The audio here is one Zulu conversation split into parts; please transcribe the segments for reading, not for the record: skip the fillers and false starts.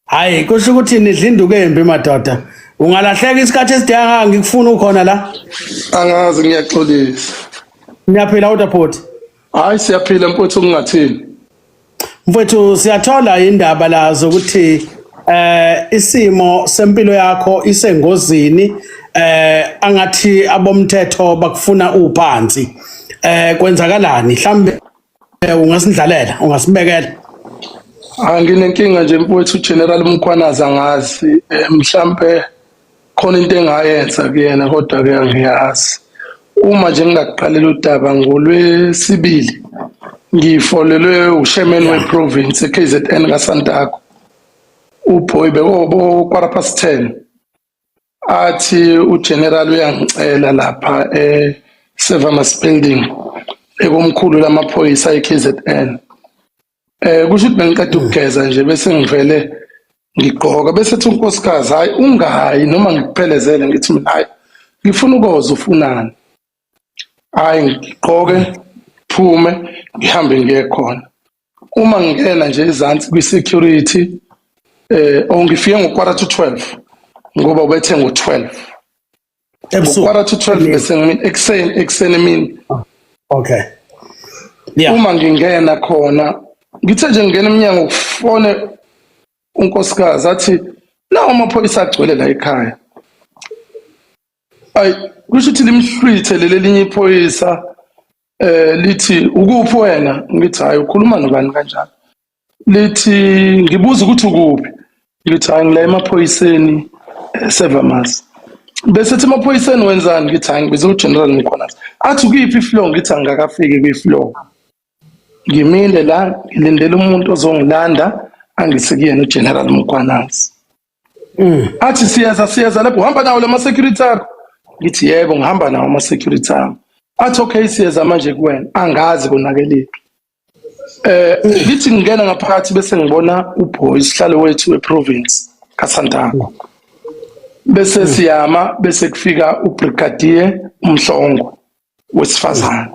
Hayi kusho ukuthi nidlinduke embi madoda. Ungalahleka isikhathi esidanga ngikufuna ukhona la. Angazi ngiyaxolisa. Niyaphila uDapoti. Hayi siyaphila mfowethu kungathini. Mfowethu siyathola indaba lazo ukuthi isimo sempilo yakho isengozini angathi abomthetho bakufuna uphansi. Kwenzakalani mhlambe ungasindlalela ungasibekela. Nginenkinga nje mfowethu General Mkhwanazi angazi mhlambe khona into engayenza kuyena kodwa ke angiyazi. Uma nje ngingakuqalela udaba ngolwesibili ngifolelwe ushemen weprovince eKZN kaSantako uBoy bekobo 10:15 athi uGeneral uyangicela lapha eSevermas building ekomkhulu lamaphoyisa eKZN. Kusho ukuthi bengiqeda ukugeza nje bese ngivele ngigqoka bese ethi unkosikazi hayi ungayi noma ngikuphelezele ngithi mina hayi ngifuna ukoza ufunani. Hayi ngigqoke phume ngihambe ngiye khona. Uma ngingena nje izansi kwi-security ngifike ngo-11:45 ngoba ubethe ngo-12 ebusuku 11:45 bese ngimini ekseni emini. Okay. Yeah. Uma ngingena khona ngithe nje ngingena eminyango ukufone unkosikazi athi nawo amaphoyisa agcwele la ekhaya. Ayi kusho ukuthi limhlwithe lelinye iphoyisa lithi ukuphi wena ngithi hayi ukhuluma nobani kanjalo. Lithi ngibuza ukuthi ukuphi ngithi hayi ngila emaphoyiseni Severmas. Bese ethi emaphoyiseni wenzani ngithi hayi ngibiza uGeneral Mkhwanazi. Athi ukuphi ifloor ngithi angakafiki kwifloor. Ngimile la ngilindele umuntu ozongilanda angisikuyena uGeneral Mkhwanazi. Athi siyaza lapho uhamba nawo lama security akho. Ngithi yebo ngihamba nawo ama security akho. Athi okay siyaza manje kuwena angazi konakeliphi. Ngithi ngingena ngaphakathi bese ngibona uBoy isihlalo wethu weprovince kaSantako. Bese siyama bese kufika uBrigadier Mhlongo wesifazane.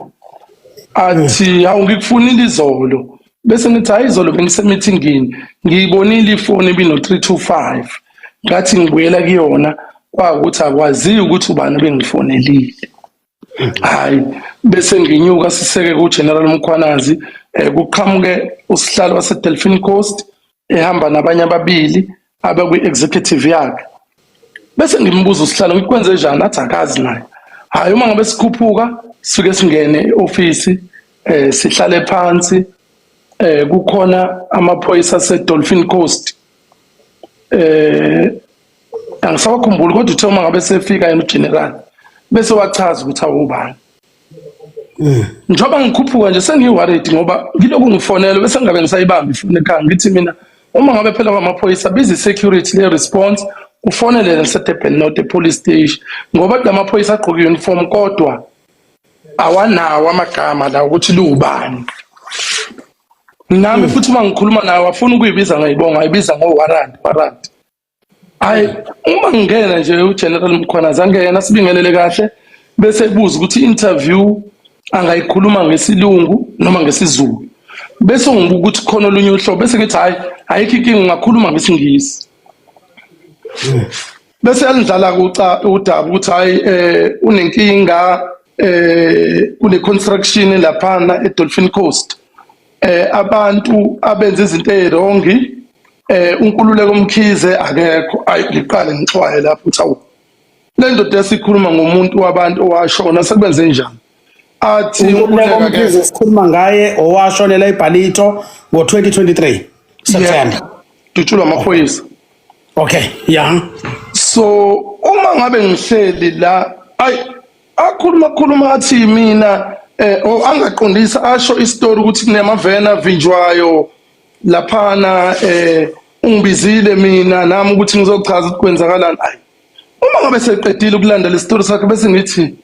Athi awungikufunile izolo bese ngithi hayi izolo bengisemeetingini ngiyibonile ifoni ebino 325 ngathi ngibuyela kuyona kwakuthi akwazi ukuthi ubani bengifonelile. Hayi bese nginyuka siseke kuGeneral Mkhwanazi kuqhamuke usihlalo waseDelphine Coast ehamba nabanye ababili abakwi-executive yakhe. Bese ngimbuza usihlalo ngikwenze njani athi akazi naye. Hayi uma ngabe sikhuphuka sifike singene eofisi sihlale phansi kukhona amaphoyisa aseDolphin Coast angisakhumbuli kodwa uthe uma ngabe sefika yena uGeneral bese wachaza ukuthi awubani. Njoba ngikhuphuka nje sengiworried ngoba ngilokhu ngifonela bese ngabe ngisayibamba ifoni ekhaya ngithi mina uma ngabe phela kwamaphoyisa busy security le response ufonele naseDurban North police station ngoba lamaphoyisa agqoke uniform kodwa awanawo amagama la ukuthi luubani. Nami futhi uma ngikhuluma nawe afuna ukuyibiza ngayibonga ayibiza ngowarrant. Hayi uma ngingena nje uGeneral Mkhwanazi angena sibingelele kahle bese ebuza ukuthi interview angayikhuluma ngesilungu noma ngesizulu. Bese ngibuka ukuthi khona olunye uhlobo bese ngithi hayi ayikho inkinga ngakhuluma ngesingisi. Bese yalidlala udaba ukuthi hayi unenkinga kune construction laphana eDolphin Coast. Abantu abenza izinto ezirongi uNkululeko Mkhize akekho ayiqale ngixwaye lapho uthi awu le ndoda yasikhuluma ngomuntu wabantu owashona sekwenze njani. Athi uNkululeko Mkhize sikhuluma ngaye owashonela eBhalito ngo-2023 September. Dutshulwa amaphoyisa. Okay, yeah. So uma ngabe ngihleli la akhuluma athi mina angaqondisa asho istory ukuthi kunemavena vinjwayo laphana ungibizile mina nami ukuthi ngizochaza ukuthi kwenzakalani. Uma ngabe seqedile ukulandela istory sakhe bese ngithi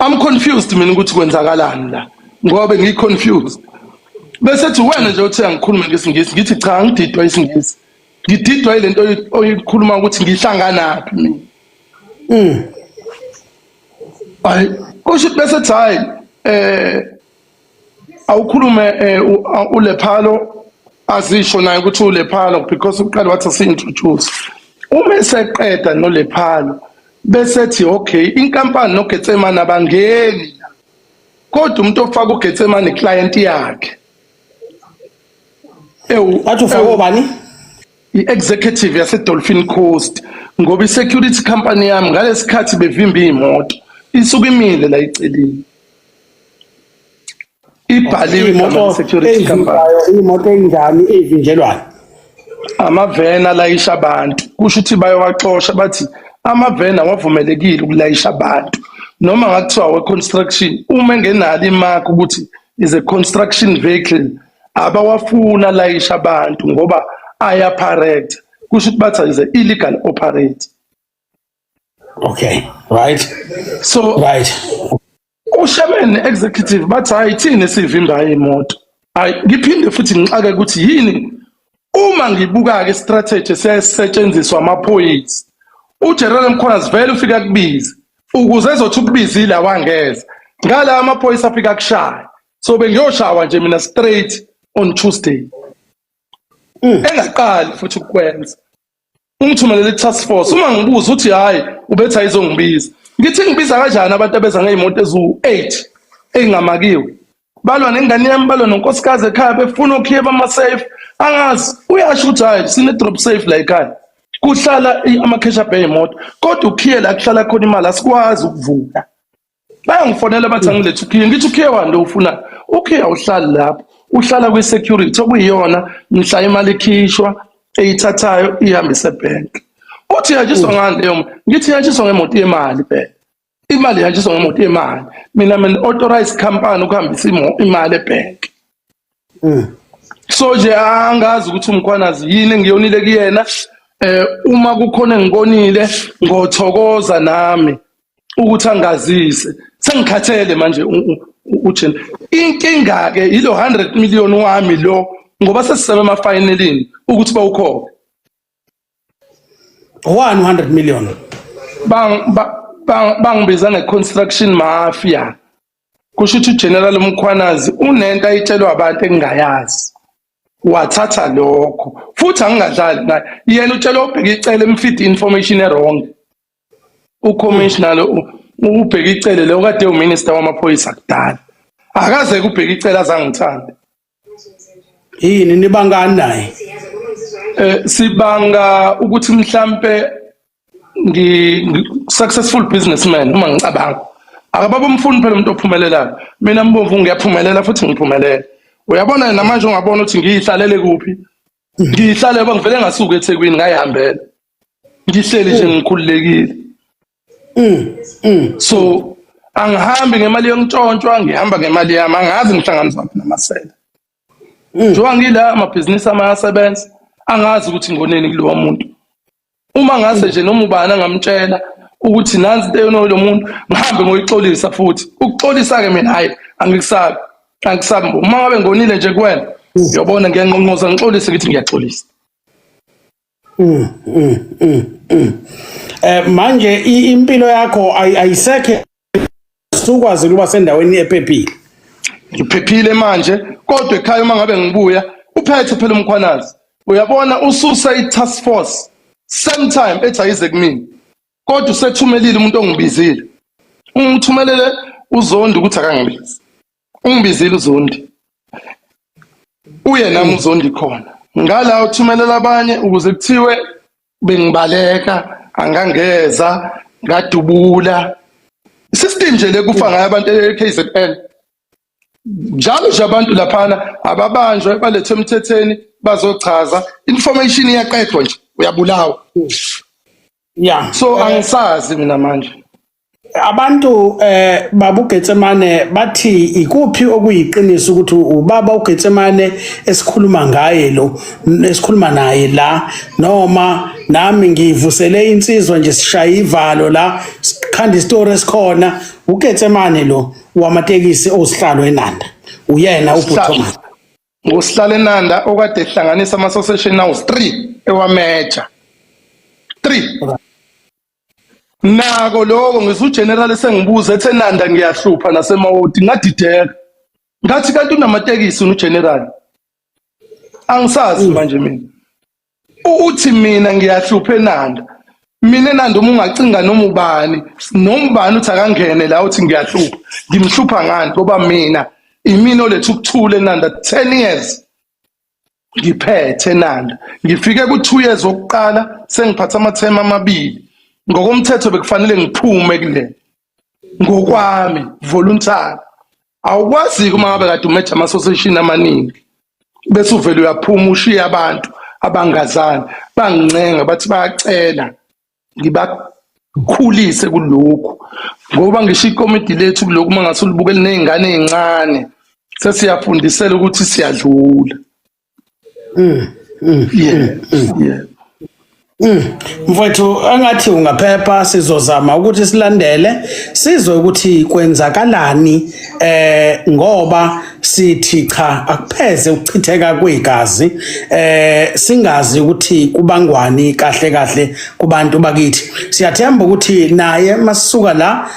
I'm confused mina ukuthi kwenzakalani la ngoba ngiconfused. Bese ethi wena nje uthi angikhulume ngesingisi ngithi cha ngididwa isingisi. Ngididwa ilento oyikhuluma ukuthi ngihlanganaphi mina. Hayi kusho bese ethi hayi awukhulume uLephalo azisho naye ukuthi uLephalo because uqala wathi asi-introduce. Uma eseqeda noLephalo bese ethi okay inkampani noGetsemane abangeni la. Kodwa umuntu ofaka uGetsemane iclient yakhe. Athi ufake obani? I-executive yase-Dolphin Coast ngoba i-security company yami ngalesikhathi bevimba iy'moto isuke imile la eceleni. Ibhaliwe igama security company. Imoto enjani evinjelwayo? Amaveni alayisha abantu kusho ukuthi bayowaxosha bathi amaveni awavumelekile ukulayisha abantu noma ngakuthiwa we-construction uma engenalo imark ukuthi is a construction vehicle abawafuna layisha abantu ngoba ayaparate kusho ukuthi bathi is a illegal operate. Okay, right. So Right. ushaman executive bathi hayi thina sivimba imoto. Hayi ngiphinde futhi ngixake ukuthi yini uma ngibuka ke strategy sesetshenziswa amaphoyisa uGeneral Mkhwanazi vele ufika kubiza ukuze ezothi ukubizile awangeza ngala amaphoyisa afika kushaya so bengiyoshawa nje mina straight on Tuesday engaqali futhi ukwenza ungithumelele task force uma ngibuza uthi hayi ubetha izongibiza ngithi ngibiza kanjani abantu abeza ngezimoto ezu8 engamakiwe balwa nengane yami balwa nonkosikazi ekhaya befuna ukuyeba ama safe angazi uyasho ukuthi hayi sine drop safe la ekhaya kuhlala amakhesha bay imoto kodwa ukhiye la kuhlala khona imali asikwazi ukuvuka bayangifonela bathi angilethe ukhiye ngithi ukhiye wani lo ufuna ukhiye awuhlali lapho uhlala kwi security okuyiyona mhla imali ikhishwa eyithathayo ihambise ebank uthi yatshiswa ngani leyo ngithi yatshiswa ngemoto yemali phela imali yatshiswa ngemoto yemali mina authorized company ukuhambisa imali ebank so nje angazi ukuthi uMkhwanazi yini ngiyonile kuyena uma kukhona engikonile ngothokoza nami ukuthi angazise sengikhathele manje uJen inkinga ke ilo 100 million wami lo ngoba sesisebe ama finalini ukuthi bawukhokhe 100 million bangibiza ngeconstruction mafia kusho ukuthi uGeneral Mkhwanazi unento ayitshelwa abantu engingayazi wathatha lokho futhi angingadlali naye yena utshela ubheka icele emfeed information wrong ucommissioner ubheka icele lo kade uminister wamaphoyisa kudala akaze kubheka icele azangithanda yini nibangani naye sibanga ukuthi mhlambe successful businessman uma ngicabanga akababa umfundi phela umuntu ophumelelayo mina mbomvu ngiyaphumelela futhi ngiphumelela uyabona namanje ungabona ukuthi ngiyihlalele kuphi ngihlale bangivele ngasuka eThekwini ngayihambela ngihleli nje ngikhululekile so angihambi ngemali yontshontshwa ngihamba ngemali yami angazi ngihlanganisa namasela njengoba ngila amabhizinisi amayasebenza angazi ukuthi ngoneni kulowo muntu uma ngase nje noma ubani angamtshela ukuthi nansi into lo muntu ngihambe ngoyixolisa futhi ukuxolisa ke mina hayi angikusabi uma ngabe ngonile nje kuwena uyabona ngiyanqonqoza ngixolise ngithi ngiyaxolisa manje impilo yakho ayisekho sukwazi ukuba sendaweni ephephile ngiphephile manje kodwa ekhaya uma ngabe ngibuya uphethe phela uMkhwanazi uyabona ususa i-task force same time ethi ayize kumina kodwa usethumelile umuntu ongibizile ungithumelele uZondi ukuthi akangibizi ungibizile uZondi uye nami uZondi khona ngala uthumelela abanye ukuze kuthiwe bengibaleka angangeza ngadubula system nje lekufa ngayo abantu eKZN njalo nje abantu laphana ababanjwe balethe emthetheni bazochaza information iyaqedwa nje uyabulawa yeah so angisazi mina manje abantu babuGetsemane bathi ikuphi okuyiqiniso ukuthi ubaba uGetsemane esikhuluma ngaye lo esikhuluma naye la noma nami ngivusele insizwa nje sishaya ivalo la sikhanda istory esikhona uGetsemane lo wamatekisi osihlalo eNanda uyena uButhomas ngosihlalo eNanda okade ehlanganisa ama association now 3 ewameja 3 nako lokho ngisugeneral sengibuza ethe eNanda ngiyahlupha nasemawodi ngadideka ngathi kanti unamatekisi uGeneral angisazi manje mina uthi mina ngiyahlupha eNanda mina eNanda uma ungacinga noma ubani uthi akangene la uthi ngiyahlupha ngimhlupha ngani ngoba mina imina olethu ukuthula eNanda 10 years ngiphethe eNanda ngifike ku2 years wokuqala sengiphatha amathema amabili ngokomthetho bekufanele ngiphume kule ngokwami voluntary awukwazi uma ngabe kade umatch ama association amaningi bese uvela uyaphuma ushiya abantu abangazani bangincenga bathi bayacela ngibakhulise kulokhu ngoba ngisho ikomiti lethu kulokhu mangase ulibukele nezingane ezincane sesiyafundisela ukuthi siyadlula yeah Mfowethu angathi ungaphepha sizozama ukuthi silandele sizwe ukuthi kwenzakalani ngoba sithi cha akupheze ukuchitheka kwegazi singazi ukuthi kubangwani kahle kubantu bakithi siyathemba ukuthi naye masisuka la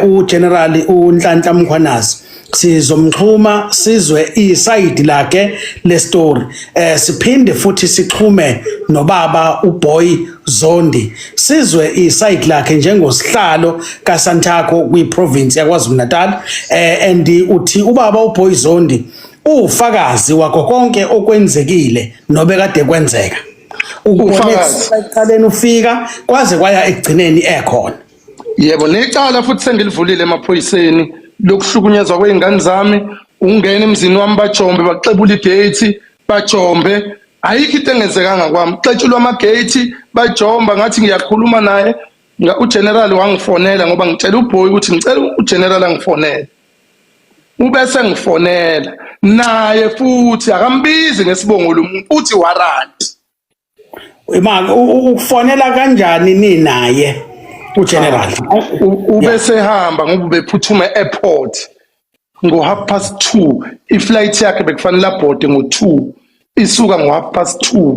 uGeneral uNhlanhla Mkhwanazi sizomxhuma sizwe iside lakhe le story siphinde futhi sixhume nobaba uBoy Zondi sizwe iside lakhe njengosihlalo kaSantaco kwiprovince yaKwaZulu Natal and uthi ubaba uBoy Zondi ufakazi wakho konke okwenzekile nobe kade kwenzeka uqaleni ufika kwaze kwaya ekugcineni ekhona yebo necala futhi sengilivulile emaphoyiseni lokuhlukunyezwa kweingane zami ungena emzini wami bajombe baxebula igate bajombe ayikho into engenzekanga kwami xetshulwa amagate bajomba ngathi ngiyakhuluma naye uGeneral wangifonela ngoba ngicela uBoy ukuthi ngicela uGeneral angifonele ubese ngifonela naye futhi akambizi ngesibongo lomuntu uthi warrant imanga ukufonela kanjani ninaye uGeneral ubese hamba ngoba bephuthuma eairport ngo 2:30 iflight yakhe bekufanele abhode ngo2 isuka ngo 2:30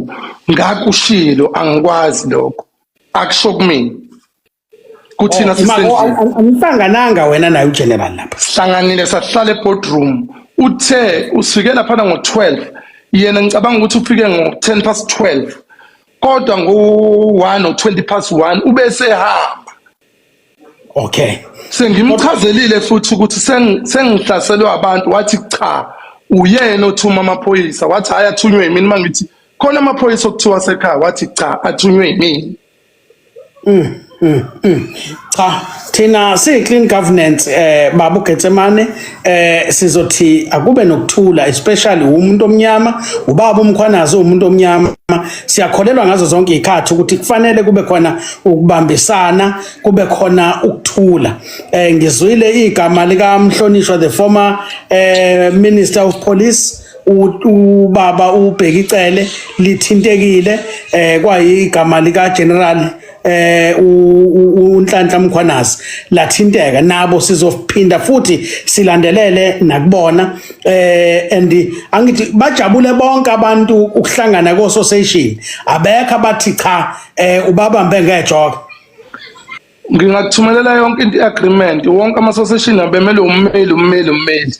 ngakushilo angikwazi lokho akusho kumina kuthina angihlangananga wena naye uGeneral lapha hlanganile sahlala eboardroom uthe usike lapha ngo12 yena ngicabanga ukuthi ufike ngo10:12 kodwa ngo1 or 1 ubese hamba okay sengimchazelile futhi ukuthi sengihlaselwe abantu wathi cha uyena othuma amaphoyisa wathi ayathunywe yimini mangithi khona amaphoyisa okuthiwa sekhaya wathi cha athunywe yimini cha thina clean governance baba uGetsemane sizothi akube nokuthula especially umuntu omnyama ubaba uMkhwanazi umuntu omnyama siyakholelwa ngazo zonke izikhathi ukuthi kufanele kube khona ukubambisana kube khona ukuthula ngizwile igama lika Mhlonishwa the former Minister of Police ubaba uBhekicele lithintekile kwayigama lika General uNhlanhla Mkhwanazi lathinteka nabo sizophinda futhi silandelele nakubona and angithi bajabule bonke abantu ukuhlangana ko association abekho abathi cha ubabambe ngejoka ngingakuthumelela yonke into iagreement wonke ama association abemele ummeli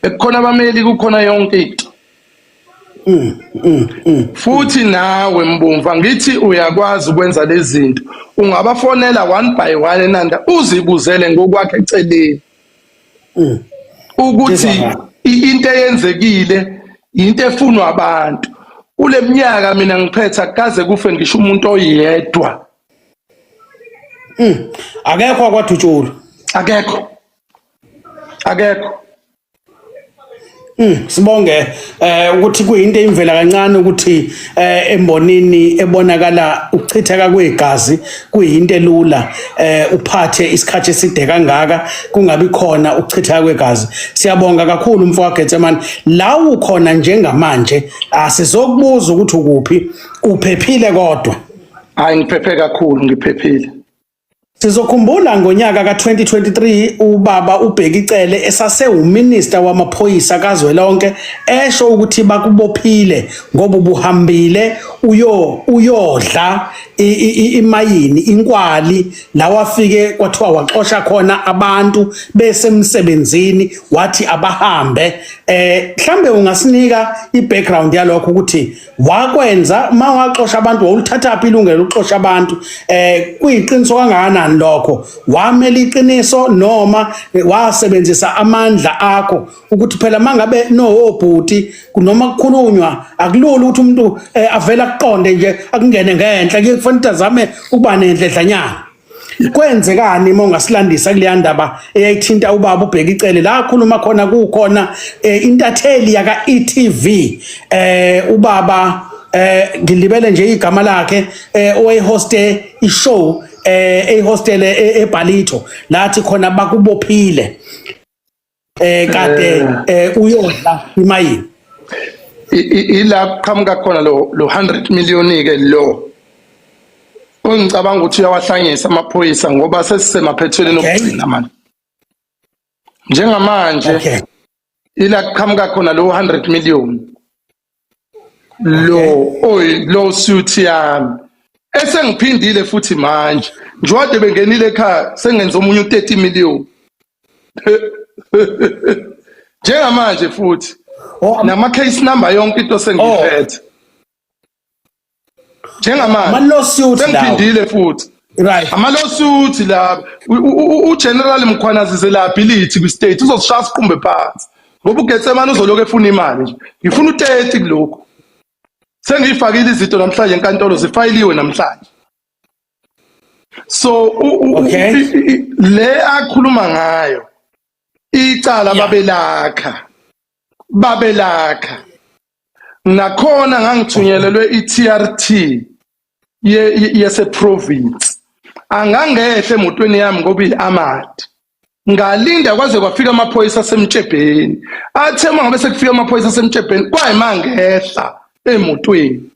ekukhona abameli kukhona yonke into futhi nawe Mbumva ngithi uyakwazi ukwenza lezi zinto ungabafonela one by one eNanda uzibuzele ngokwakhe eceleni ukuthi into eyenzekile into efunwa abantu kule minyaka mina ngiphethe akaze kufe ngisho umuntu oyedwa akekho kwaDutshulu akekho sibonge ukuthi kuyinto imvela kancane ukuthi embonini ebonakala ukuchitheka kwegazi kuyinto elula uphathe isikhathi eside kangaka kungabi khona ukuchitheka kwegazi siyabonga kakhulu mfowethu Getsemane la ukhona njengamanje asizokubuza ukuthi ukuphi uphephile kodwa hayi ngiphephe kakhulu ngiphephile Sizokhumbula ngonyaka ka2023 ubaba uBhekicele esasewuminister wamaphoyisa kazwelonke esho ukuthi bakubophile ngoba ubuhambile uyodla imayini inkwali la wafike kwathiwa waxosha khona abantu besemsebenzini wathi abahambe mhlambe ungasinika ibackground yalokho ukuthi wakwenza mawaxosha abantu wawulithatha phi ilungelo lokuxosha abantu kuyiqiniso kangakanani lokho wamela iqiniso noma wasebenzisa amandla akho ukuthi phela mangabe obhuti noma kukhulunywa akulula ukuthi umuntu avela kuqonde nje akungene ngenhla kufanele azame ukuba nenhledlanyana kwenzekani mongasilandisa kuleya ndaba eyayithinta ubaba uBhekicele la khuluma khona kukhona intatheli yaka e.tv ubaba ngilibele nje igama lakhe owayehoste ishow ehostel eBalito lathi khona bakubophile kade uyodla imayini ila qhamuka khona lo 100 million ke lo ongicabanga ukuthi uyawahlangisa amaphoyisa ngoba sesisemaphethelweni okugcina manje njengamanje ila qhamuka khona lo 100 million lo suit yami esengiphindile futhi manje njode bengenile ekhaya sengenza omunye u30 million njengamanje futhi nama case number yonke into sengiphethe njengamanje sengiphindile futhi right ama lawsuit la uGeneral Mkhwanazi liability ku state uzosishaya siqumbe phansi ngoba uGetsemane uzoloku efuna imali nje ngifuna u30 kuloko sengiyifakile izinto namhlanje enkantolo zifayiliwe namhlanje so le akhuluma ngayo icala babelakha nakhona ngangithunyelelwe iTRT yese province angangehle emotweni yami ngoba iAmad ngalinda kwaze kwafika amaphoyisa asemtshebheni athe mangabe sekufika amaphoyisa asemtshebheni kwayimangehla emotweni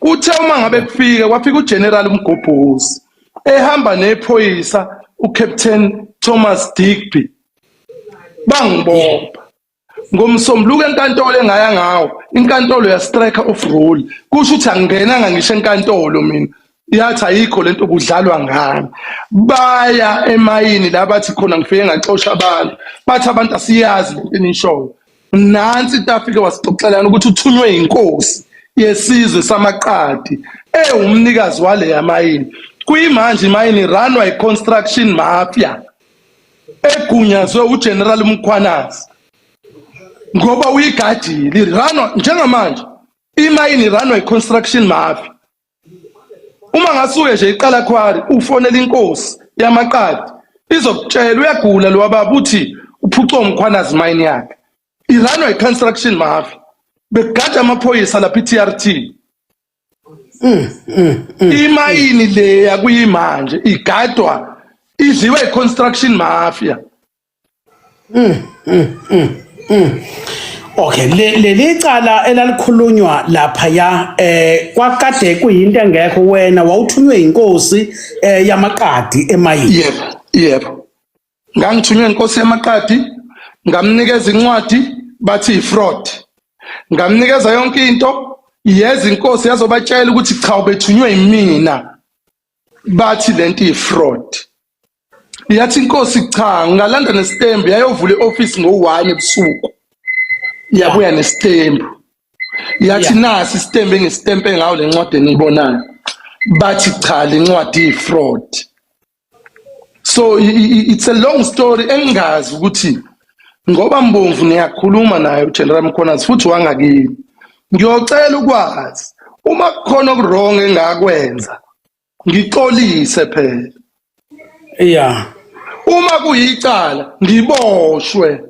kuthe uma ngabe kufika kwafika uGeneral Mgobhozi ehamba nephoyisa uCaptain Thomas Digby bangibopha ngomsombuluko enkantolo engaya ngawo inkantolo ya striker of rule kusho ukuthi angenanga ngisho enkantolo mina yathi ayikho lento kudlalwa ngami baya emayini la bathi khona ngifike ngaxosha abantu bathi abantu asiyazi lento enishoyo nansi intafike wasixoxelana ukuthi uthunywe inkosi yesizwe samaqadi umnikazi wale yamayini kuyimanje imayini runway construction mafia egunyazwe uGeneral Mkhwanazi ngoba uyigadile runway njengamanje imayini runway construction mafia uma ngasuke nje iqala khwari ufonela inkosi yamaqadi izokutshela uyagula lo baba uthi uphucwa uMkhwanazi mayini yakhe irunway construction mafia begada amaphoyisa lapha iTRT imayini le yakuyimanje igadwa idliwe iconstruction mafia okay lelicala elalikhulunywa lapha ya kwakade kuyinto engekho wena wawuthunywe inkosi yamaqadi emayini yebo ngangithunywe inkosi yamaqadi ngamnikeza incwadi bathi ifraud ngamnikeza yonke into yeza inkosi yazobatshela ukuthi cha ubethunywe yimina bathi lento ifraud yathi inkosi cha ngalanda nestembu yayovula ioffice ngo1 ebusuku yabuya nestembu yathi nasi istembu engistempe ngawo lencwadi enibonayo bathi cha lencwadi ifraud so it's a long story engazi ukuthi ngoba Mbomvu niyakhuluma naye uGeneral Mkhwanazi futhi wangakini ngiyocela ukwazi uma kukhona okurong engakwenza ngixolise phela uma kuyicala ngiboshwe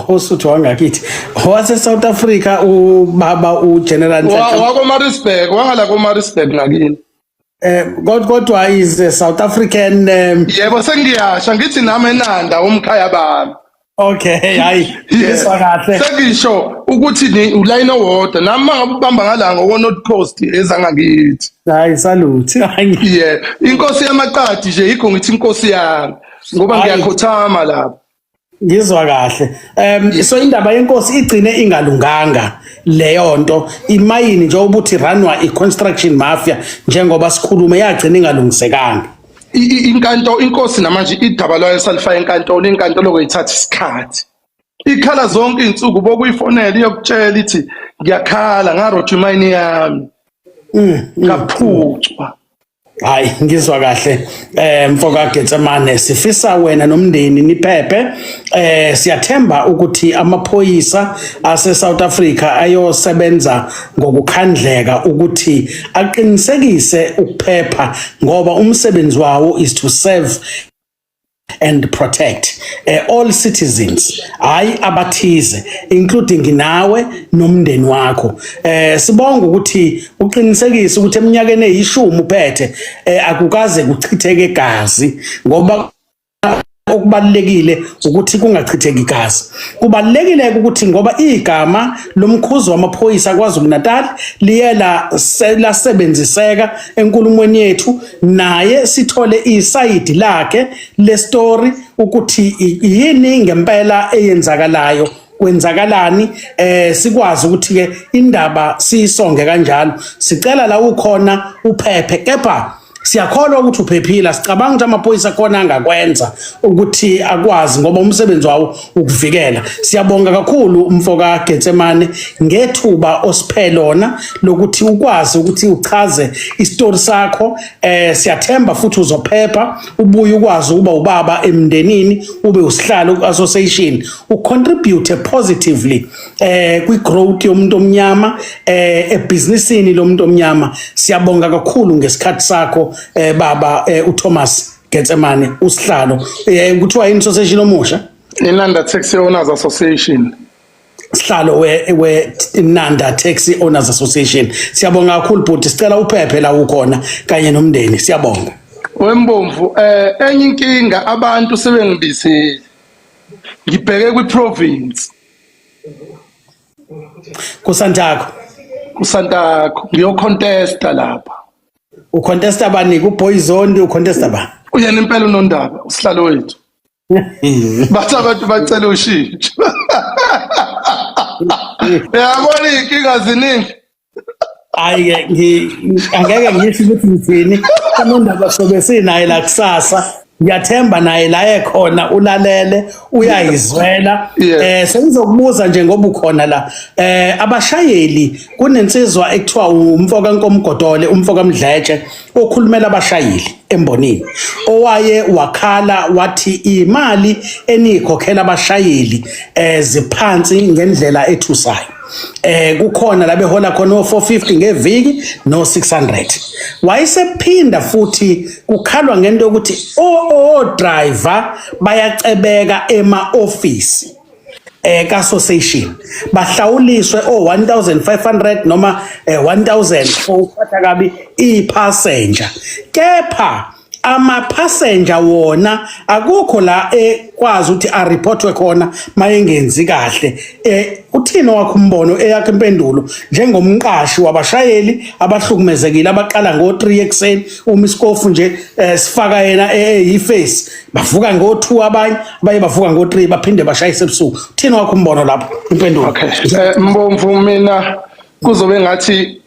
Hosuthi wangakithi wase South Africa ubaba uGeneral wako Maritzburg wangala ko Maritzburg ngakini kodwa is South African yebo sengiyasha ngithi nami eNanda umkhaya bami Okay, hayi ngizwa kahle. Sengisho ukuthi ni uline owodwa nami mangabe ubamba ngala ngo North Coast ezangakithi. Hayi salute. Hayi. Yeah, inkosi yamaqadi nje yikho ngithi inkosi yami ngoba Hayi. ngiyakhothama lapha. Ngizwa kahle. So indaba yenkosi igcine ingalunganga leyo nto imayini nje ukuthi ranwa i-construction mafia njengoba sikhulume yagcina ingalungisekanga. Inkantolo inkosi namanje idaba lwayo salifaya inkantolo kweyithatha isikhathi. Ikhala zonke izinsuku bokuyifonela iyokutshela ithi ngiyakhala ngarojwa imayini yami. Ngaphucwa. Hayi ngizwa kahle mfoka Getsemane sifisa wena nomndeni niphephe siyathemba ukuthi amaphoyisa ase South Africa ayosebenza ngokukhandleka ukuthi aqinisekise ukuphepha ngoba umsebenzi wawo is to serve and protect all citizens hayi abathize including nawe nomndeni wakho sibonga ukuthi uqinisekise ukuthi eminyakeni eyishumi uphethe akukaze kuchitheke igazi ngoba okubalekile ukuthi kungachitheki igazi kubalekile ukuthi ngoba igama lomkhuzi wamaphoyisa kwaZulu-Natal liyela lasebenziseka enkulumweni yethu naye sithole isayidi lakhe le story ukuthi yini ngempela eyenzakalayo kwenzakalani sikwazi ukuthi ke indaba siyisonge kanjalo sicela la ukhona uphephe kepha siyakholwa ukuthi uphephile sicabanga ukuthi amaphoyisa khona angakwenza ukuthi akwazi ngoba umsebenzi wawo ukuvikela siyabonga kakhulu umfoka Getsemane ngethuba osiphe lona lokuthi ukwazi ukuthi uchaze istory sakho siyathemba futhi uzophepha ubuye ukwazi ukuba ubaba emndenini ube usihlalo ku-association ucontribute positively kwi growth yomuntu omnyama ebusinessini lomuntu omnyama siyabonga kakhulu ngesikhathi sakho baba uThomas Getsemane usihlalo kuthiwa yini association omusha Inanda Taxi Owners Association sihlalo we Nanda Taxi Owners Association siyabonga kakhulu bhuti sicela uphephe la ukhona kanye nomndeni siyabonga Wembomvu enye inkinga abantu sebengibisile ngibheke kwi-province kusantako ngiyocontesta lapha ucontesta bani kuBoyzone ucontesta ba uyena impela unondaba usihlalo wethu bathi abantu bacela ushintsho yabona inkinga ziningi hayi angeke ngisho ukuthi ngithini unondaba sobe sinaye la kusasa ngiyathemba naye la ekhona ulalele uyayizwela sengizokubuza nje ngoba ukhona la abashayeli kunensizwa ekuthiwa umfoka Nkomgodole umfoka Mdletshe okhulumela abashayeli embonini owaye wakhala wathi imali enikhokhela abashayeli ziphansi ngendlela ethusayo kukhona la behola khona 450 ngeviki no 600 wayesephinda futhi kukhalwa ngento ukuthi driver bayacebeka ema office ka-association bahlawuliswe 1500 noma 1000 for ukuphatha kabi ipassenger kepha ama-passenger wona akukho la ekwazi ukuthi aripothwe khona mayengenzi kahle uthini wakho umbono eyakho impendulo njengomqashi wabashayeli abahlukumezekile abaqala ngo3 ekseni uma iskofu nje sifaka yena eyiface bavuka ngo2 abanye bavuka ngo3 baphinde bashayise ebusuku uthini wakho umbono lapho impendulo okay Mbomvu mina kuzobe ngathi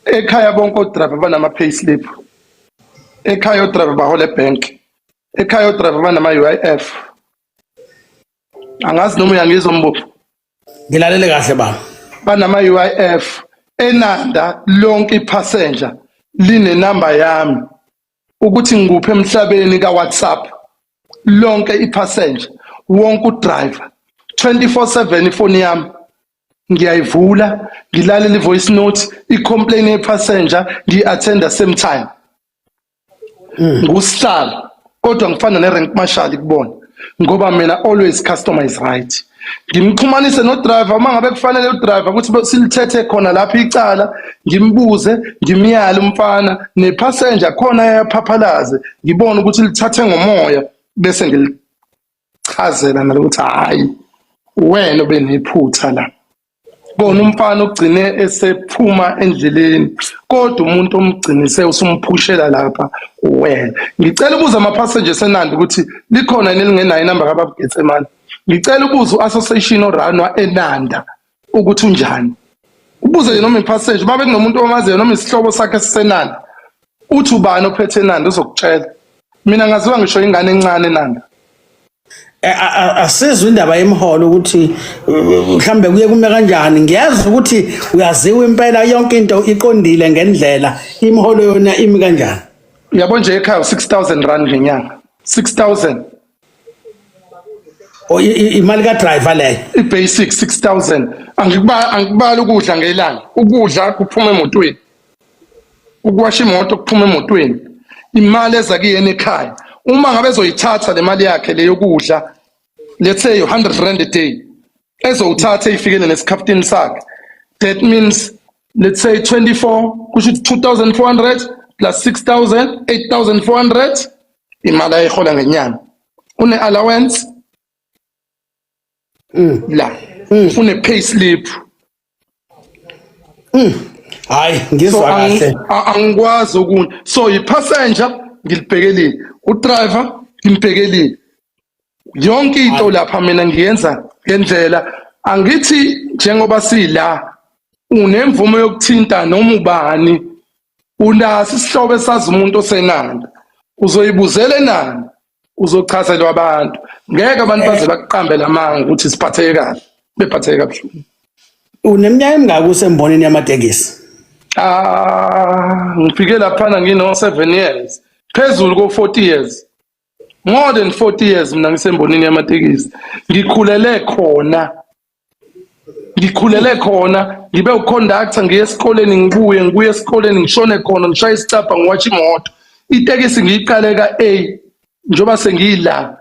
ekhaya bonke odriver banama payslip ekhaya odriver bahola ebank ekhaya odriver banama UIF angazi noma uyangizwa Mbomvu ngilalele kahle baba banama UIF eNanda lonke ipassenger line number yami ukuthi ngikuphe emhlabeni ka WhatsApp lonke ipassenger wonke udriver 24/7 ifoni yami ngiyayivula ngilalela ivoice note icomplain yepassenger ngiattenda same time ngusihlalo kodwa ngifana nerank marshal kubona ngoba mina always customer is right ngimxhumanise no driver mangabe kufanele u driver ukuthi silithethe khona lapha icala ngimbuze ngimyala umfana ne passenger khona yaphaphalaze ngibone ukuthi lithathe ngomoya bese chazela nalokuthi hayi wena obenephutha la. Bona umfana ugcine esephuma endleleni kodwa umuntu omgcinise usumphushela lapha wena. Ngicela ubuza ama passengers eNandi ukuthi likhona yini elingenayo inamba kaBaba Getsemane. Ngicela ubuza uassociation oranwa eNanda ukuthi unjani. Ubuze nje noma ipassenger babe kunomuntu omaziyo noma isihlobo sakhe sisenanda. Uthi ubani ophethe eNanda uzokutshela. Mina ngaziwa ngisho ingane encane eNanda. Asizwe indaba yemholo ukuthi mhlambe kuye kume kanjani. Ngiyazi ukuthi uyaziwa impela yonke into iqondile ngendlela. Imholo yona imi kanjani? Uyabo nje ekhaya 6000 rand ngenyanga. 6000. Imali ka driver leyo. I-basic 6000. Angikubali ukudla ngelanga. Ukudla kuphuma emotweni. Ukuwasha imoto kuphuma emotweni. Imali eza kuyena ekhaya. Uma ngabe ezoyithatha le mali yakhe le yokudla, let's say 100 rand a day, ezowuthatha ifikele nesikhaftini sakhe, that means let's say 24 kusho 2400 plus 6000 8400 imali ayihola ngenyanga. Une allowance la une pay slip. Hayi ngizwa kahle. Angikwazi ukuni. So i-passenger ngilibhekelile, udriver ngimbhekelile. Yonke into lapha mina ngiyenza ngendlela. Angithi njengoba sila unemvume yokuthinta noma ubani, unaso isihlobo esazi umuntu osenanda, uzoyibuzela eNanda, uzochazelwa abantu. Ngeke abantu baze bakuqambe lamanga ukuthi siphatheke kahle, bephatheke kabuhlungu. Uneminyaka emingaki usembonini yamatekisi? Ngifike laphana ngino 7 years. Phezulu ko 40 years. More than 40 years mina ngisembonini yamatekisi. Ngikhulele khona, ngibe uconductor ngiye esikoleni ngibuye esikoleni ngishone khona ngishaya isicapha ngiwatsha imoto. Itekisi ngiyiqale ka A njoba sengiyila.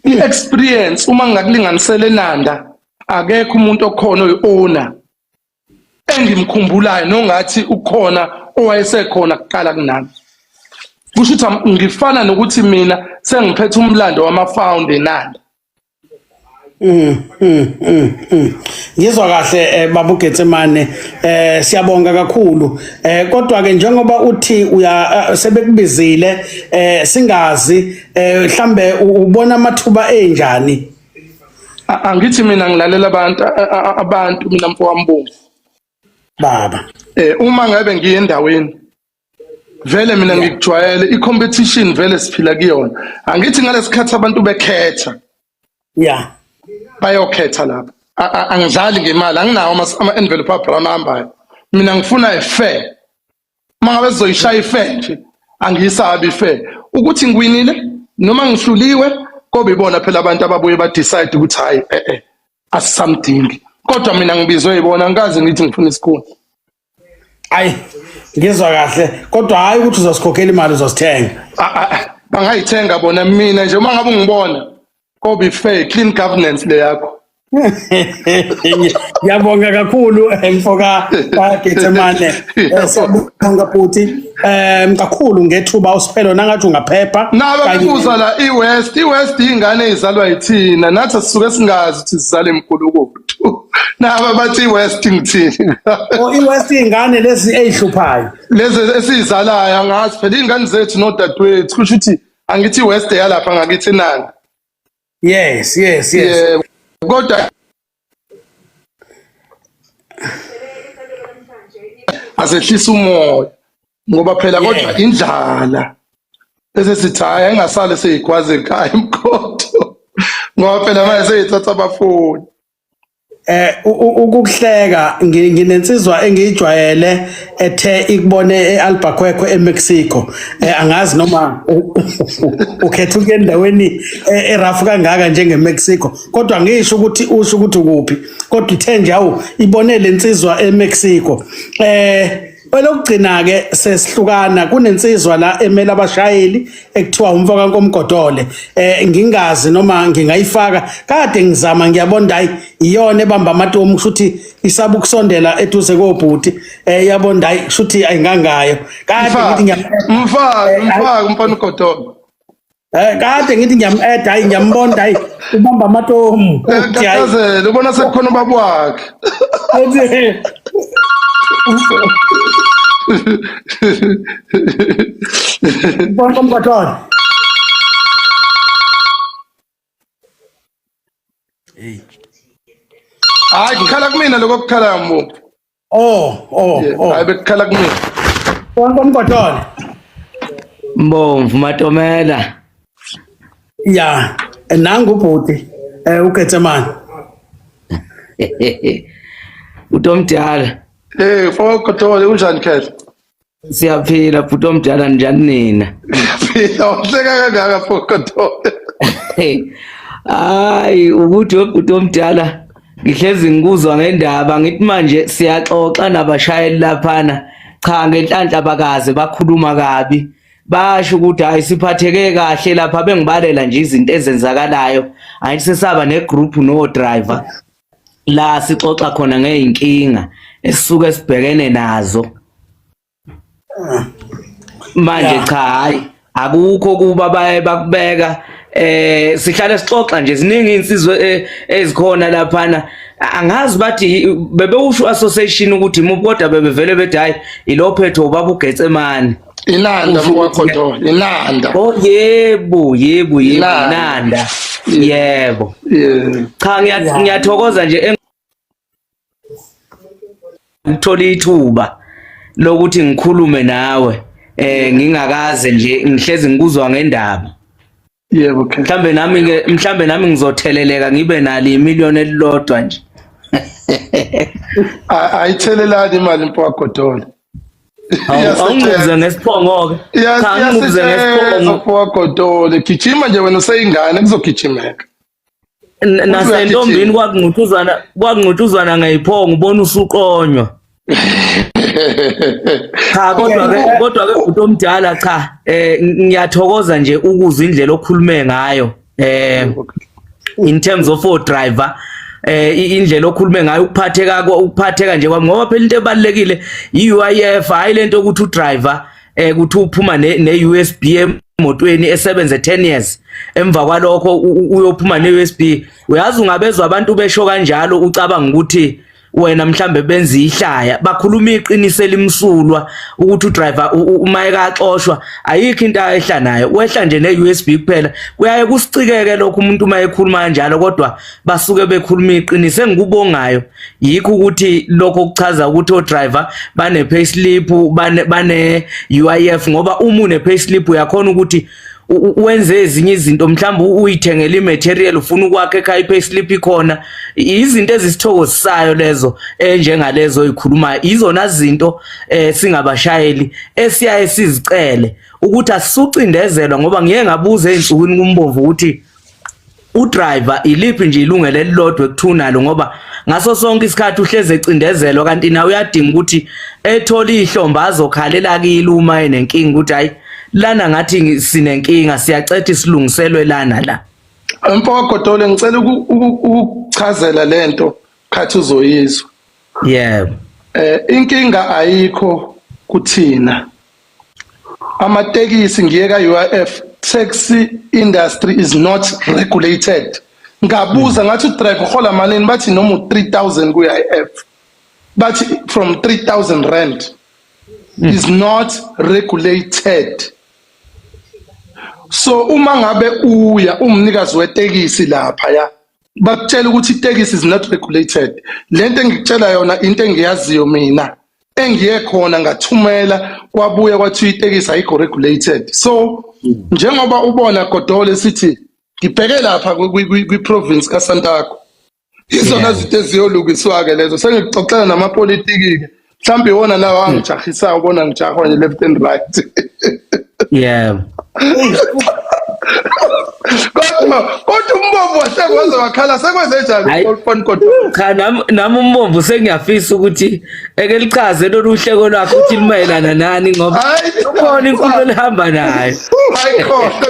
I-experience uma ngakulinganisela eNanda akekho umuntu okhona oyi-owner engimkhumbulayo nongathi ukhona owayesekhona kuqala kunami. Kusho ukuthi ngifana nokuthi mina sengiphethe umlando wama-found eNanda. Ngizwa kahle Baba Getsemane, siyabonga kakhulu. Kodwa ke njengoba uthi sebekubizile singazi mhlambe ubona amathuba enjani? Angithi mina ngilalela abantu mina mfowambongo. Baba. Uma ngabe ngiye endaweni vele mina ngikujwayele i-competition vele siphila kuyona. Angithi ngalesikhathi abantu bekhetha. Yeah. Bayokhetha lapha. Angidlali ngemali, anginawo ama-envelope abrown ahambayo. Mina ngifuna i-fair. Uma ngabe sizoyishaya i-fair nje, angiyisabi i-fair. Ukuthi ngiwinile noma ngihluliwe, kobe ibona phela abantu ababuye ba-decide ukuthi hayi asisamdingi. Kodwa mina ngibizwe yibona ngikaze ngithi ngifuna isikhulu. Hayi ngizwa kahle kodwa hayi ukuthi uzosikhokhela imali uzosithenga. Bangayithenga bona mina nje uma ngabe ungibona kobe fair clean governance le yakho. Ngiyabonga kakhulu mfoka Getsemane. Siyabonga futhi kakhulu ngethuba usiphelo nangathi ungaphepha. Naba kubuza la iWest ingane ezalwa yithina nathi sisuke singazi ukuthi sizale emkhulukudu. Naba bathi iWest ngithini. iWest ingane lezi ezihluphayo. Lezi esizalayo angazi phela ingane zethu nodadewethu kusho ukuthi angithi iWest yalapha ngakithi eNanda. Yes. Kodwa asehlisa umoya ngoba phela kodwa indlala esesithi hayi engasale seyigwaze ekhaya imkhodo ngoba phela manje seyithatha abafuni. Ukuhleka nginensizwa engiyijwayele ethe ikubone eAlbuquerque eMexico. Angazi noma ukhetha ukuya endaweni erafu kangaka njengeMexico kodwa ngisho ukuthi usho ukuthi ukuphi kodwa ithe nje awu ibone lensizwa eMexico. Lokugcina ke sesihlukana kunensizwa la emela abashayeli ekuthiwa umfoka kaNkomgodole. Ngingazi noma ngingayifaka kade ngizama ngiyabona hayi iyona ebamba amatomu kushuthi isabu kusondela eduze kobhuti yabona hayi kushuthi ayingangayo kade ngithi mfaka umfana uGodole kade ngithi ngiyam-add hayi ngiyambona hayi ubamba amatomu Kakazela ubona sekukhona ubaba wakhe. Bonke umkhotholo. Hayi kukhala kumina lokho kukhala mbo. Hayi bekukhala kumina. Bonke umkhotholo. Mbomvu Matomela. Ya, nangu ubhuti uGetsemane. Utomdala. Mfowethu unjani khehla? Siyaphila bhuti omdala njani nina? Phila uhleka kangaka mfowethu. Hayi ukuthi webhuti omdala ngihlezi ngikuzwa ngendaba ngithi manje siyaxoxa nabashayeli laphana cha ngenhlanhla bakaze bakhuluma kabi basho ukuthi hayi siphatheke kahle lapha bengibalela nje izinto ezenzakalayo ayithi sesaba negroup no driver la sixoxa khona ngeinkinga esisuke sibhekene nazo manje cha hayi akukho kuba baye bakubeka sihlale sixoxa nje ziningi insizwe ezikhona laphana angazi bathi bebewusho association ukuthi kodwa bebevele bethi hayi ilophetho ubaba uGetsemane Inanda mfowethu Inanda. Oh yebo Inanda yebo cha ngiyathokoza nje ngithola ithuba lokuthi ngikhulume nawe ngingakaze nje ngihlezi ngikuzwa ngendaba. Yebo okay. Mhlambe nami ngizotheleleka ngibe nali imiliyoni elilodwa nje. Ayithelelani imali mfowethu. Awunguze ngesiphongo ke. Cha ngikuze ngesiphongo mfowethu. Gijima nje wena useyingane kuzogijimeka. Nasentombini kwakungutuzwana ngayiphongo ubona usuqonywa. Cha kodwa ke umuntu omdala cha ngiyathokoza nje ukuzwa indlela okhulume ngayo in terms of driver indlela okhulume ngayo ukuphatheka nje kwami ngoba phela into ebalekile iUIF hayi lento ukuthi udriver ukuthi uphuma neUSB emotweni esebenze 10 years emva kwalokho uyophuma neUSB uyazi ungabezwa abantu besho kanjalo ucabanga ukuthi wena mhlambe benza ihlaya bakhuluma iqiniso elimsulwa ukuthi udriver uma ekaxoshwa ayikho into ayehla nayo wehla nje neUSB kuphela kuyaye kusicikeke lokho umuntu uma ekhuluma kanjalo kodwa basuke bekhuluma iqiniso engikubongayo yikho ukuthi lokho kuchaza ukuthi odriver bane payslip bane UIF ngoba uma une payslip uyakhona ukuthi wenze ezinye izinto mhlawumbe uyithengele imaterial ufuna ukwakhe ekhaya payslip ikhona izinto ezisithokozisayo lezo njengalezo ikhuluma izona izinto singabashayeli esiyaye sizicele ukuthi asisucindezelwa ngoba ngiyeke ngabuza einsukwini kumbomvu ukuthi udriver iliphi nje ilungelo elilodwa ekuthunalo ngoba ngaso sonke isikhathi uhleze ecindezelwa kanti nawe uyadinga ukuthi ethola ihlomba azokhalela kile uma enenkinga ukuthi hayi lana ngathi sinenkinga siyacetha isilungiselwe lana la mfowethu ngicela ukuchazela lento khathi uzoyizwa yebo inkinga ayikho kuthina amatekisi ngiyeka UIF taxi industry is not regulated ngabuza ngathi udriver uhola malini bathi noma 3000 ku UIF bathi from 3000 rand is not regulated. So uma ngabe uya umnikazi wetekisi lapha ya bakutshela ukuthi itekisi is not regulated lento engikutshela yona into engiyaziyo mina engiye khona ngathumela kwabuya kwathi itekisi ayikho regulated. So njengoba ubona Godole sithi ngibheke lapha kwi province kaSantako izona zinto eziyolukiswa ke lezo sengixoxela namapolitiki ke mhlambe wona lawa angijahisa ubona ngijahwa nje left and right. Yeah. Kodwa umbombo wasekwenza wakhala sekwenze njani phone Godole? Cha nami umbombo sengiyafisa ukuthi eke lichaze lolu hleko lwakho ukuthi limayelana nani ngoba khona inkulumo elihamba nayo. Hayi khona.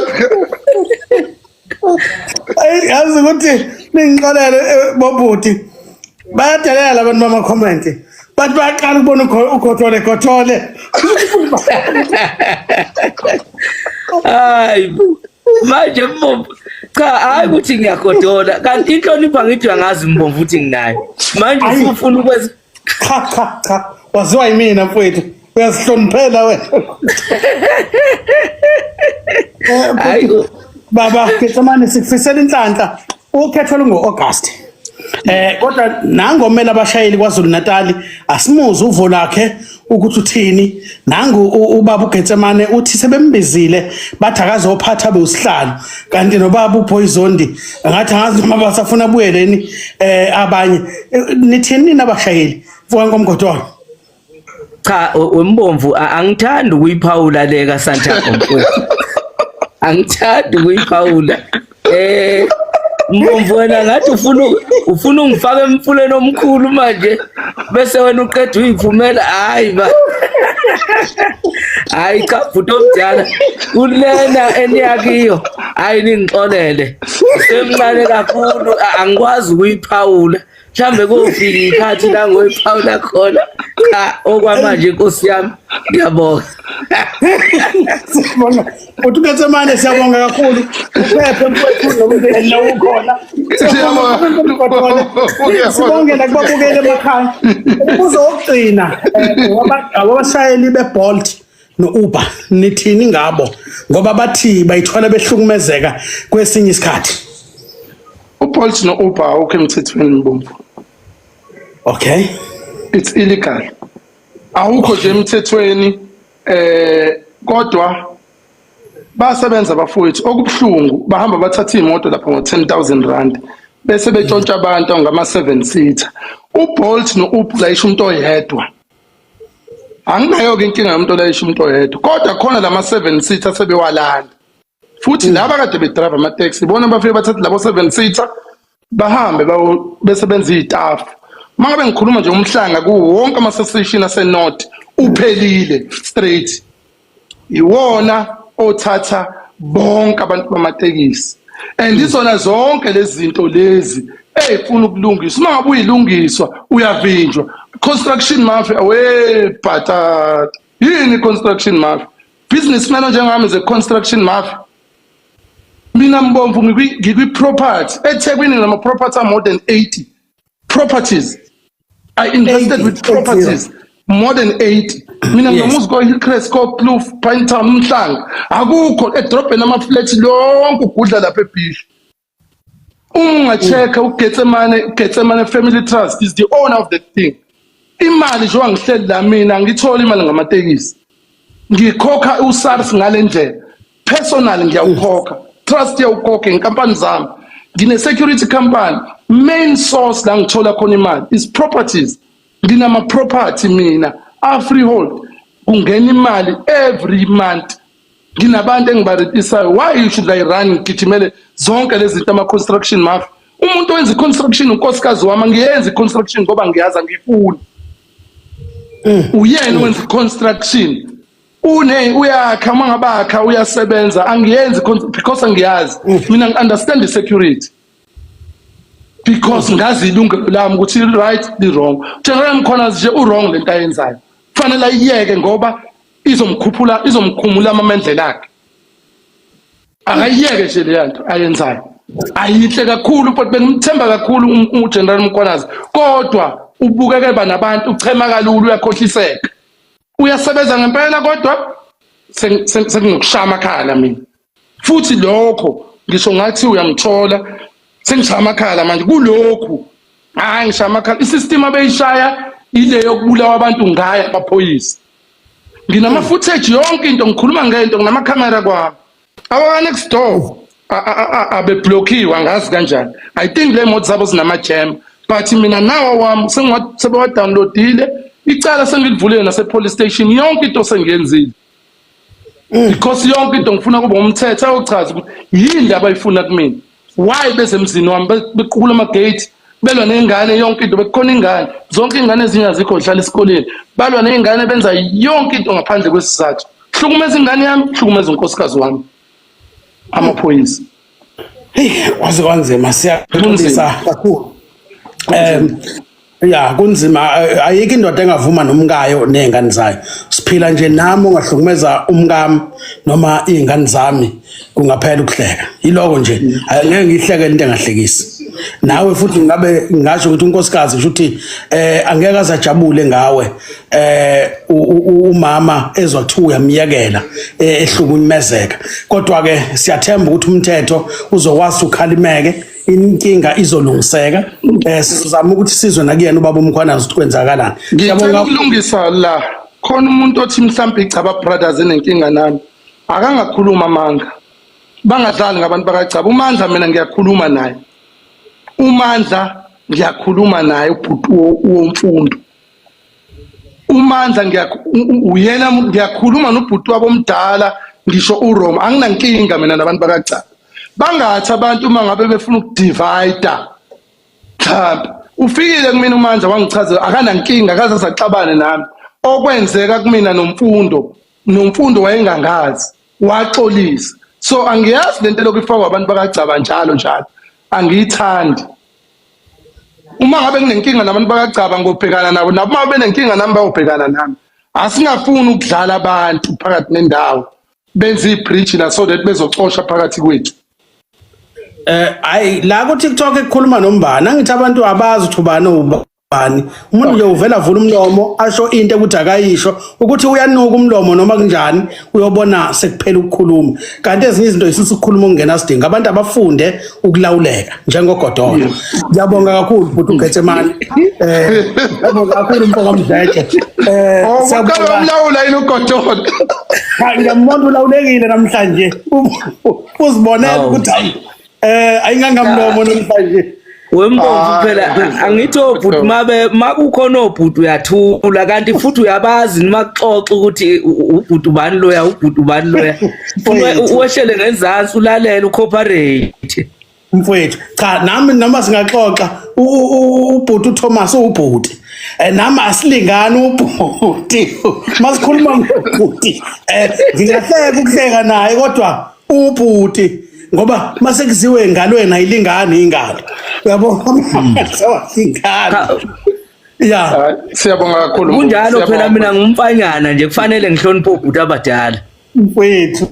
Yazi ukuthi ningixolele bobuti bayadelela abantu bama comment bathi bayaqala ukubona uGotole hayi manje Mbomvu cha hayi ukuthi ngiyagodola kanti inhlonipho ngithi angazi Mbomvu ukuthi nginayo manje ufuna ukwenza cha waziwa yimina mfowethu uyazihloniphela wena hayi baba Getsemane sikufisela inhlanhla ukhetho lungo-August kodwa nangomela abashayeli kwaZulu Natal asimuze uvo lakhe ukuthi uthini nangu ubaba uGetsemane uthi sebembizile bathi akazophatha bewusihlalo kanti nobaba uPoizondi ngathi angazi noma basafuna abuyeleni abanye nithini nabashayeli vuka cha Mbomvu angithandi ukuyiphawula leka Santaco mfowethu angithandi ukuyiphawula Mbomvu wena ngathi ufuna ungifaka emfuleni omkhulu manje bese wena uqeda uyivumela hayi ba hayi cha futhi omdala kulena eniyakiyo hayi ningixolele semncane kakhulu angikwazi ukuyiphawula mhlambe kofika ikhathi la ngoyiphawula khona cha okwamanje inkosi yami ngiyabonga uthi Getsemane siyabonga kakhulu uphephe mfowethu nomndeni la ukhona sibongela kubabukele emakhaya uzogcina abashayeli beBolt noUber nithini ngabo ngoba bathi bayithola behlukumezeka kwesinye isikhathi uBolt noUber awukho emthethweni Mbomvu. Okay, it's illegal awukho nje emthethweni kodwa basebenza abafowethu okubhlungu bahamba bathatha imoto lapha ngo10,000 rand bese betshontsha abantu ngama7 seater uBolt noUber layisha umuntu oyedwa anginayo ke inkinga yomuntu layisha umuntu oyedwa kodwa khona lama7 seater sebewalanda futhi laba kade bedrive ama taxi bona bafike bathatha labo 7 seater bahambe besebenza izitafu mangabe ngikhuluma nje umhlanga kuwo wonke ama station aseNorth uphelile straight iwona othatha bonke abantu bamatekisi and izona zonke lezi zinto lezi ezifuna ukulungiswa mangabe uyilungiswa uyavinjwa construction mafia bhatata yini construction mafia businessman njengami ze construction mafia mina Mbomvu ngikwi property eThekwini nama property more than 80 properties I invested with properties more than 80 mina ngomuzi go Hillcrest go Kloof Pinetown Mhlanga akukho edrobheni ama flats lonke ugudla lapha eBhishi ungacheka uGetsemane Family Trust is the owner of the thing imali nje wangihleli la mina ngithola imali ngamatekisi ngikhokha uSARS ngalendlela personal ngiyawukhokha trust yawukhokha inkampani zami ngine security company main source la ngithola khona imali is properties nginama property mina freehold ungena imali every month nginabantu engibaretisayo why should I run ngigijimele zonke lezi zinto ama construction mafia umuntu owenza construction unkosikazi wami ngiyenza construction ngoba ngiyaza ngifuna uyena owenza construction uyakha mangabakha uyasebenza angiyenzi because angiyazi mina ngi-understand the security because ngazi ilungelo lami ukuthi right the wrong general mkhona nje wrong lento ayenzayo kufanele ayiyeke ngoba izomkhumula amamendlela akhe akayiyeke nje le nto ayenzayo ayihle kakhulu but bengimthemba kakhulu uGeneral Mkhwanazi kodwa ubukeke banabantu uchema kalulu uyakhohliseka uyasebenza ngempela kodwa senginokushaya khala mina futhi lokho ngisho ngathi uyangithola sengishaya amakhala manje kulokhu hayi ngishaya amakhala isystem abeyishaya ile yokubulawa abantu ngaya amaphoyisa nginama footage yonke into ngikhuluma ngento nginama camera kwami awa next door abeblockiwe angazi kanjani I think le moto zabo zinama jam but mina nawo wami sengiwa downloadile icala sengilivulile nase police station yonke into sengiyenzile because yonke into ngifuna kube umthetho ayochaza ukuthi yini abayifuna kumina why bezemzini wami beqhula ama gate belwa nengane yonke into bekhona ingane zonke ingane ezingazikho hlala esikoleni balwa nengane benza yonke into ngaphandle kwesizathu hlukumeza ingane yami hlukumeza unkosikazi wami amaphoyisa hey waze kwanzima siyaxolisa kakhulu ya kunzima ayike indoda engavuma nomkayo nezingane zayo siphila nje nami ungahlukumeza umkami noma izingane zami kungaphela ukuhleka yiloko nje angeke ngihleke into engahlekisi nawe futhi ngabe ngasho ukuthi unkosikazi kusho ukuthi angeke azajabule ngawe umama ezwa kuthiwa uyamyekela ehlukumezeka kodwa ke siyathemba ukuthi umthetho uzokwazi ukhalimeke inkinga izolungiseka sizama ukuthi sizwe nakuyena ubaba uMkhwanazi ukuthi kwenzakalani ngiyabonga ukulungisa la khona umuntu othi mhlawumbe iChaba Brothers enenkinga nami akangakhuluma amanga bangadlali ngabantu bakaChaba uMandla mina ngiyakhuluma naye uMandla ngiyakhuluma naye ubhuti womfundo uMandla uyena ngiyakhuluma nobhuti wabo omdala ngisho uRoma anginankinga mina nabantu bakaChaba bangathi abantu uma ngabe befuna ukudivide mhlawumbe ufikile kumina uMandla wangichazela akanankinga akaze saxabane nami okwenzeka kumina nomfundo wayengangazi waxolisa so angiyazi lento lokufakwa abantu bakaChaba njalo angiyithandi uma ngabe nginenkinga nabantu bakaChaba ngobhekana nabo noma benenkinga nami bayobhekana nami asingafuni ukudlala abantu phakathi nendawo benze ibridge la so that bezocosha phakathi kwethu hayi la ku TikTok ekukhuluma nombani angithi abantu abazi ukuthi ubani ubani umuntu nje uvela vula umlomo asho into ukuthi akayisho ukuthi uyanuka umlomo noma kunjani uyobona sekuphela ukukhuluma kanti ezinye izinto isisi ukukhuluma ungena sidinga abantu abafunde ukulawuleka njengoGodolo ngiyabonga kakhulu futhi uGetsemane ngiyabonga kakhulu mfoko Mdletshe siyabonga umlawula yini uGodolo ngiyambona ulawulekile namhlanje uzibonela ukuthi hayi ayingangamlomo namhlanje wembomvu phela angithi obhuti makukhona obhuti uyathula kanti futhi uyabazi noma kuxoxa ukuthi ubhuti ubani loya uwehlele ngenzansi ulalela ucooperate mfowethu cha nami noma singaxoxa ubhuti uThomas ubhuti nami asilingani ubhuti masikhuluma ngobhuti ngingahleka ukuhleka naye kodwa ubhuti ngoba mase kuziwe engalweni ayilingani ingalo uyabona ingalo ya siyabonga kakhulu kunjalo phela mina ngumfanyana nje kufanele ngihloniphe ubhuti abadala mfowethu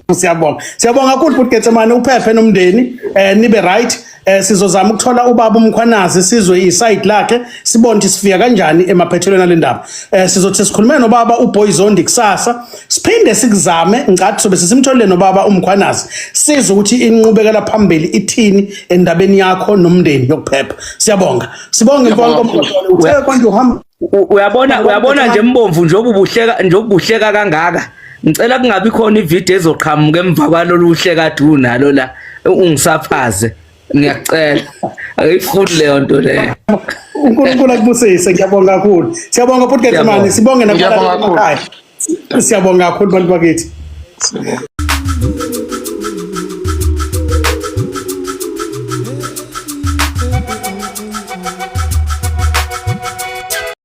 siyabonga kakhulu futhi Getsemane uphephe nomndeni nibe right sizozama ukuthola ubaba uMkhwanazi sizwe iside lakhe sibone ukuthi sifika kanjani emaphethelweni alendaba sizothi sikhulume nobaba uBoyzondi kusasa siphinde sikuzame ngathi sobe sisimtholele nobaba uMkhwanazi sizwe ukuthi inqubekela phambili ithini endabeni yakho nomndeni yokuphepha siyabonga sibonge mfowethu uthe konje uhamba uyabona nje mbomvu njobe ubuhleka kangaka ngicela kungabi khona ivideo ezoqhamuka emva kwalolu uhleka unalo la ungisaphaze ngiyacela ayifuni leyo nto leyo uNkulunkulu akubusise ngiyabonga kakhulu siyabonga futhi Getsemane sibonge nakukhaya siyabonga kakhulu bantu bakithi